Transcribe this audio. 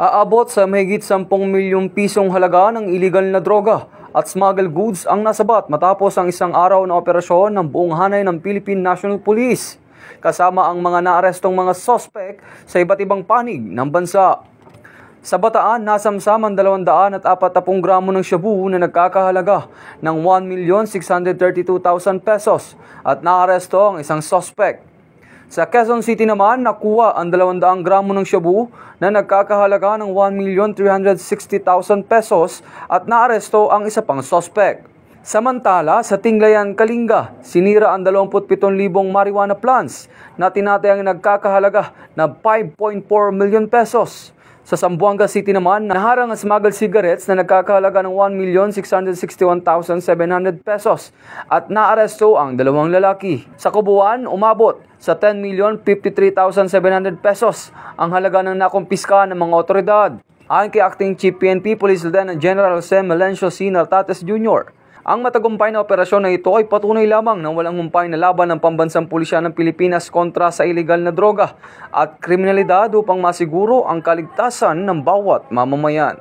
Aabot sa mahigit 10 milyong pisong halaga ng iligal na droga at smuggled goods ang nasabat matapos ang isang araw na operasyon ng buong hanay ng Philippine National Police, kasama ang mga naarestong mga sospek sa iba't ibang panig ng bansa. Sa Bataan, nasamsam ang 240 gramo ng shabu na nagkakahalaga ng 1,632,000 pesos at naaresto ang isang sospek. Sa Quezon City naman, nakuha ang 200 gramo ng shabu na nagkakahalaga ng 1,360,000 pesos at naaresto ang isa pang sospek. Samantala, sa Tinglayan, Kalinga, sinira ang 27,000 marijuana plants na tinatayang nagkakahalaga na 5.4 million pesos. Sa Zamboanga City naman, naharang ang smuggled cigarettes na nagkakahalaga ng 1,661,700 pesos at naaresto ang 2 lalaki. Sa Kubuan, umabot sa 10,053,700 pesos ang halaga ng nakumpiska ng mga otoridad. Ayon kay Acting Chief PNP Police Lieutenant General Jose Melencio C. Nartates Jr., ang matagumpay na operasyon na ito ay patunay lamang ng walang humpay na laban ng pambansang pulisya ng Pilipinas kontra sa iligal na droga at kriminalidad upang masiguro ang kaligtasan ng bawat mamamayan.